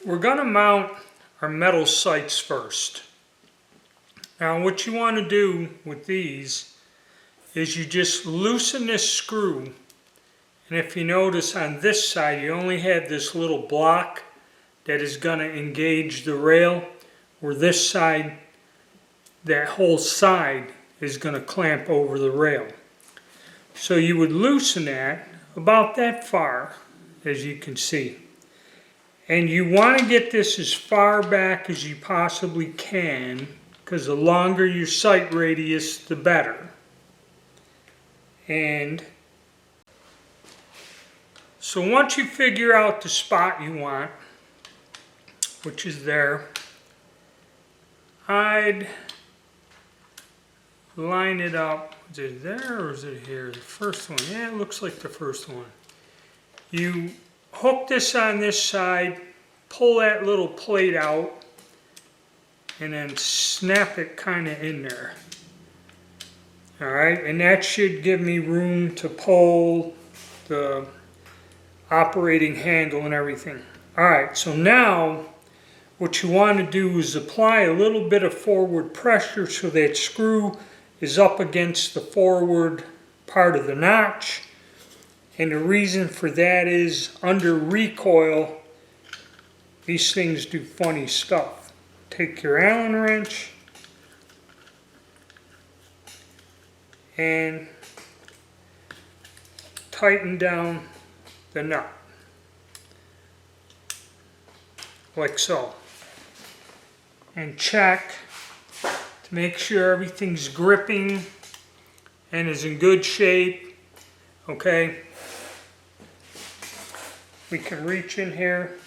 We're going to mount our metal sights first. Now what you want to do with these is you just loosen this screw, and if you notice on this side you only have this little block that is going to engage the rail, where this side, that whole side is going to clamp over the rail. So you would loosen that about that far, as you can see. And you want to get this as far back as you possibly can, because the longer your sight radius, the better. And so once you figure out the spot you want, which is there, I'd line it up. Is it there or is it here? The first one. Yeah, it looks like the first one. You hook this on this side, pull that little plate out, and then snap it kind of in there. Alright, and that should give me room to pull the operating handle and everything. Alright, so now what you want to do is apply a little bit of forward pressure so that screw is up against the forward part of the notch. And the reason for that is under recoil, these things do funny stuff. Take your Allen wrench and tighten down the nut, like so. And check to make sure everything's gripping and is in good shape. Okay, we can reach in here.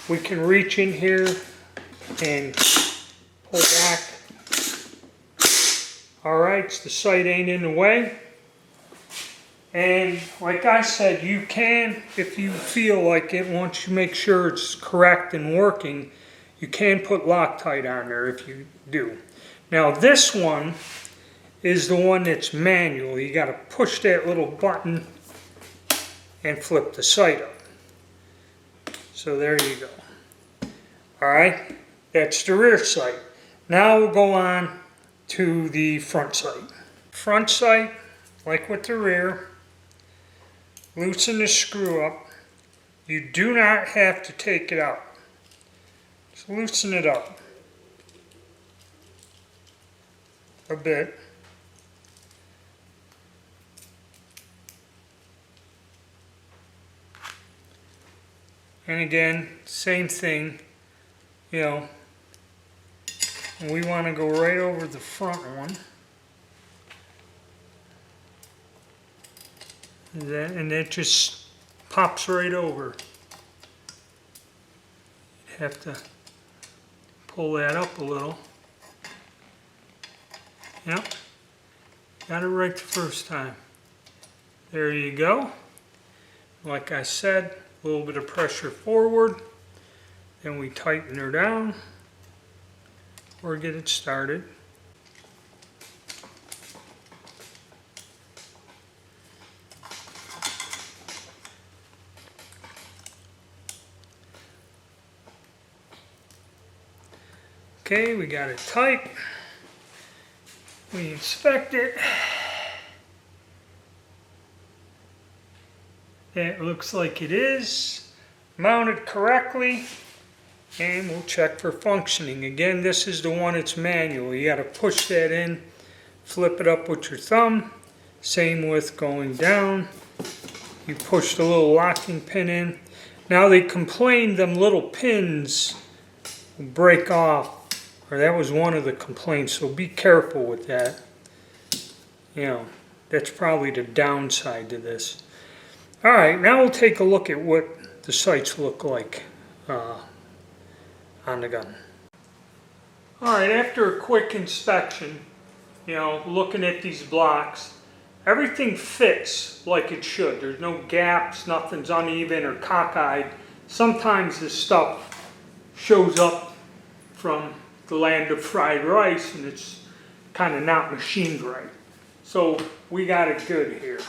We can reach in here and pull back. Alright, so the sight ain't in the way. And like I said, you can, if you feel like it, once you make sure it's correct and working, you can put Loctite on there if you do. Now this one is the one that's manual. You got to push that little button and flip the sight up. So there you go. Alright, that's the rear sight. Now we'll go on to the front sight. Front sight, like with the rear, loosen the screw up. You do not have to take it out. Just loosen it up a bit. And again, same thing, you know, we want to go right over the front one. And it just pops right over. You have to pull that up a little. Yep, got it right the first time. There you go. Like I said, a little bit of pressure forward, then we tighten her down or get it started. Okay, we got it tight. We inspect it. It looks like it is mounted correctly, and we'll check for functioning. Again, this is the one that's manual. You got to push that in, flip it up with your thumb. Same with going down. You push the little locking pin in. Now they complain them little pins break off, or that was one of the complaints, so be careful with that. You know, that's probably the downside to this. Alright, now we'll take a look at what the sights look like on the gun. Alright, after a quick inspection, you know, looking at these blocks, everything fits like it should. There's no gaps, nothing's uneven or cockeyed. Sometimes this stuff shows up from the land of fried rice and it's kind of not machined right. So we got it good here.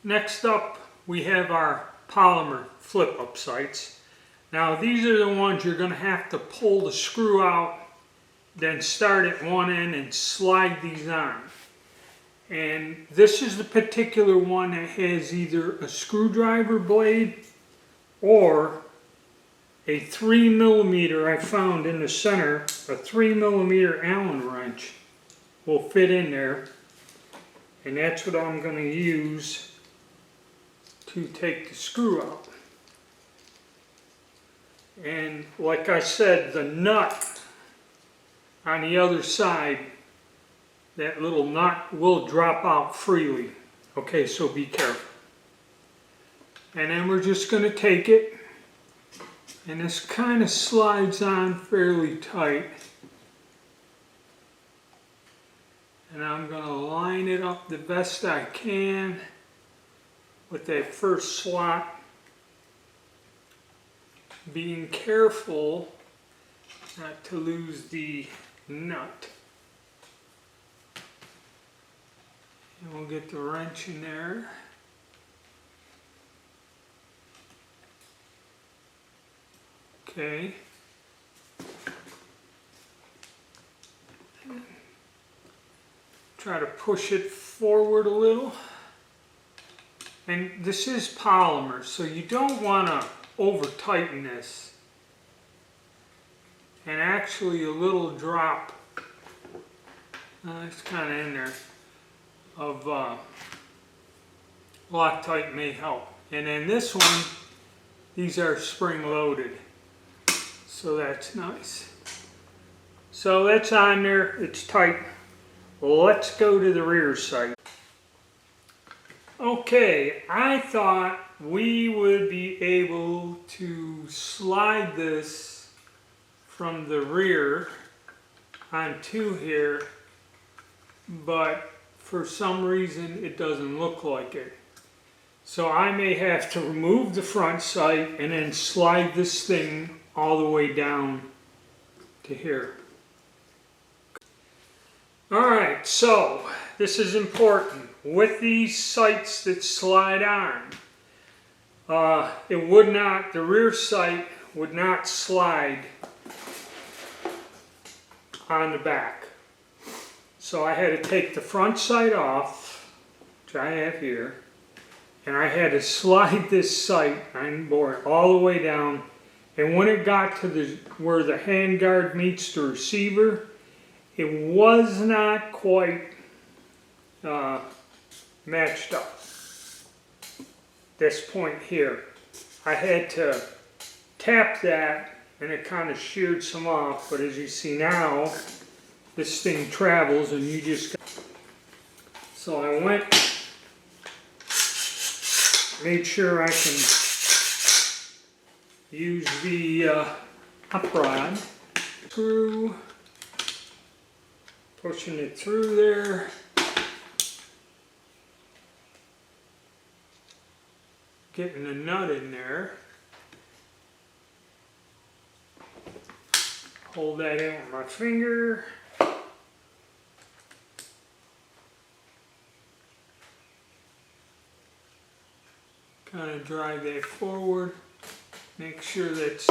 Next up, we have our Polymer flip-up sights. Now these are the ones you're going to have to pull the screw out, then start at one end and slide these on. And this is the particular one that has either a screwdriver blade or a 3mm, I found in the center, a 3mm Allen wrench will fit in there. And that's what I'm going to use to take the screw out. And like I said, the nut on the other side, that little nut will drop out freely. Okay, so be careful. And then we're just going to take it, and this kind of slides on fairly tight. And I'm going to line it up the best I can with that first slot, being careful not to lose the nut. And we'll get the wrench in there. Okay. Try to push it forward a little. And this is polymer, so you don't want to over tighten this. And actually a little drop, it's kind of in there, of Loctite may help. And then this one, these are spring loaded, so that's nice. So that's on there, it's tight. Let's go to the rear sight. Okay, I thought we would be able to slide this from the rear onto here, but for some reason it doesn't look like it. So I may have to remove the front sight and then slide this thing all the way down to here. Alright, so this is important. With these sights that slide on, it would not, the rear sight would not slide on the back. So I had to take the front sight off, which I have here, and I had to slide this sight on board all the way down. And when it got to where the handguard meets the receiver, it was not quite matched up. This point here, I had to tap that and it kind of sheared some off, but as you see now, this thing travels and you just so I went, made sure I can use the up rod, screw, pushing it through there. Getting the nut in there. Hold that in with my finger. Kind of drive that forward. Make sure that's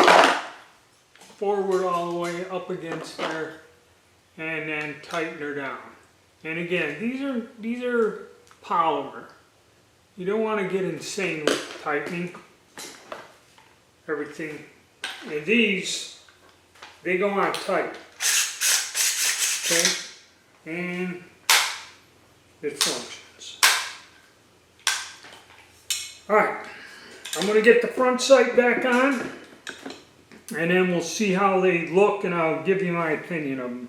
forward all the way up against there. And then tighten her down. And again, these are polymer. You don't want to get insane with tightening everything. And these, they go on tight. Okay? And it functions. Alright, I'm going to get the front sight back on, and then we'll see how they look, and I'll give you my opinion of them.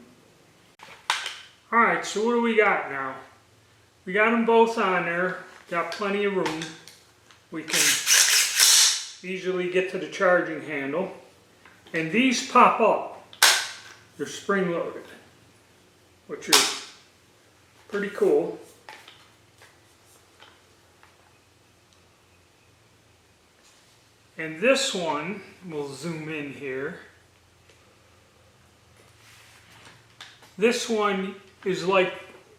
Alright, so what do we got now? We got them both on there. Got plenty of room. We can easily get to the charging handle. And these pop up. They're spring loaded, which is pretty cool. And this one, we'll zoom in here. This one is like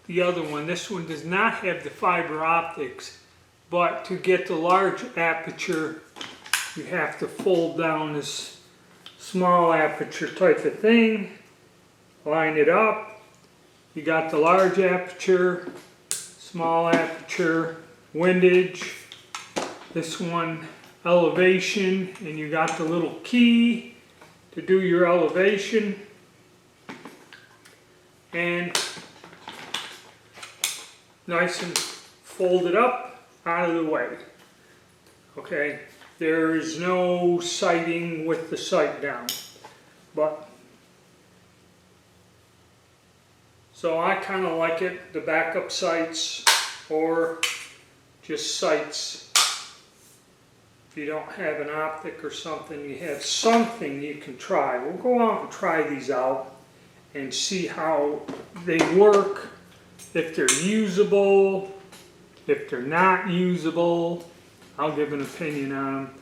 the other one. This one does not have the fiber optics But to get the large aperture, you have to fold down this small aperture type of thing, line it up. You got the large aperture, small aperture, windage, this one elevation, and you got the little key to do your elevation. And nice and folded up, out of the way. Okay, there is no sighting with the sight down, but so I kind of like it, the backup sights or just sights. If you don't have an optic or something, you have something you can try. We'll go out and try these out and see how they work, if they're usable, if they're not usable. I'll give an opinion on them.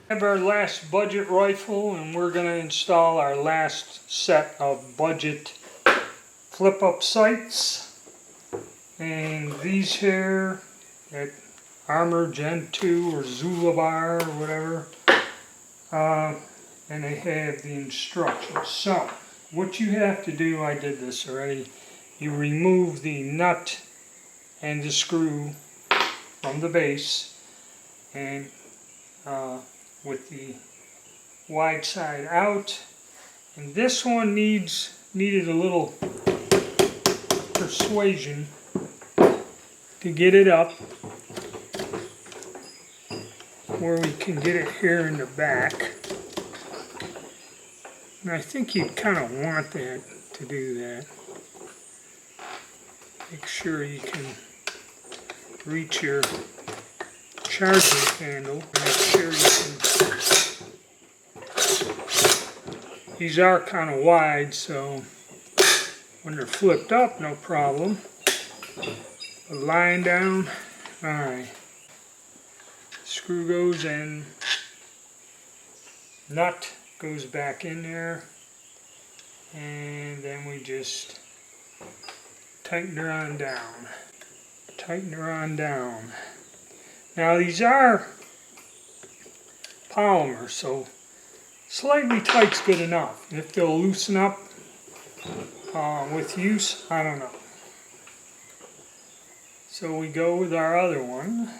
We have our last budget rifle, and we're going to install our last set of budget flip-up sights. And these here at Armor Gen 2 or Zulabar or whatever, and they have the instructions. So what you have to do, I did this already, you remove the nut and the screw from the base, and with the wide side out. And this one needed a little persuasion to get it up where we can get it here in the back. And I think you'd kind of want that to do that. Make sure you can reach your charging handle. Make sure you can. These are kind of wide, so when they're flipped up, no problem. But lying down, alright. Screw goes in. Nut goes back in there. And then we just tighten her on down. Tighten her on down. Now these are polymer, so slightly tight's good enough. If they'll loosen up with use, I don't know. So we go with our other one.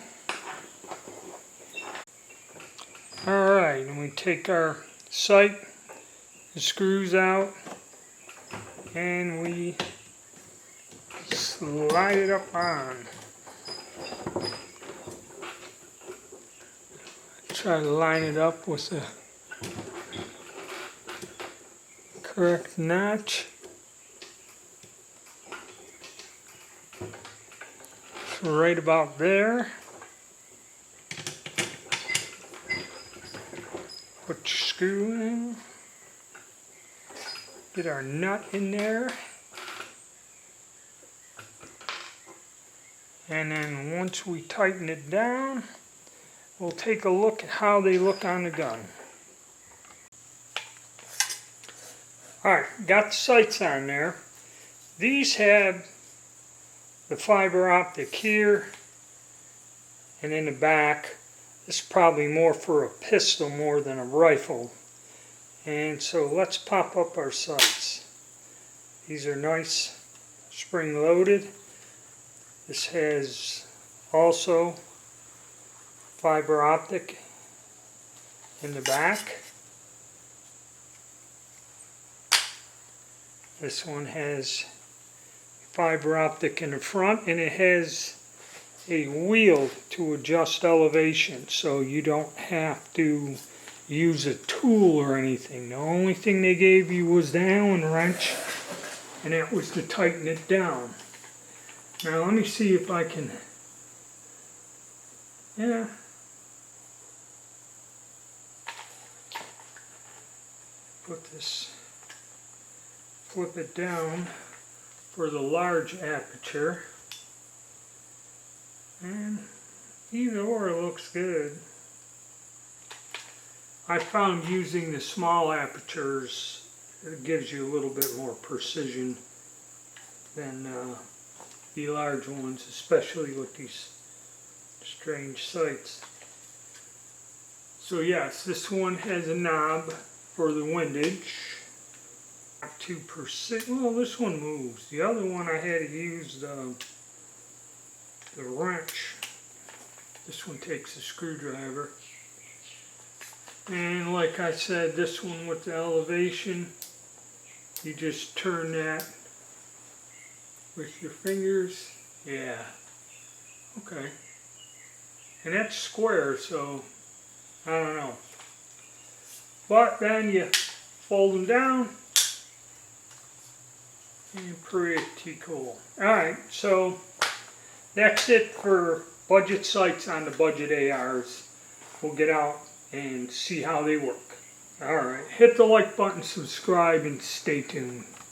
Alright, and we take our sight, the screws out, and we slide it up on. Try to line it up with the correct notch. So right about there. Put your screw in. Get our nut in there. And then once we tighten it down, we'll take a look at how they look on the gun. Alright, got the sights on there. These have the fiber optic here and in the back. This is probably more for a pistol more than a rifle. And so let's pop up our sights. These are nice spring loaded. This has also fiber optic in the back. This one has fiber optic in the front, and it has a wheel to adjust elevation, so you don't have to use a tool or anything. The only thing they gave you was the Allen wrench, and that was to tighten it down. Now let me see if I can, put this, flip it down for the large aperture, and either or looks good. I found using the small apertures, it gives you a little bit more precision than the large ones, especially with these strange sights. So yes, this one has a knob for the windage. 2%. Well, this one moves. The other one I had to use the wrench. This one takes a screwdriver. And like I said, this one with the elevation, you just turn that with your fingers. Yeah. Okay. And that's square, so I don't know. But then you fold them down and pretty cool. Alright, so that's it for budget sights on the budget ARs. We'll get out and see how they work. Alright, hit the like button, subscribe, and stay tuned.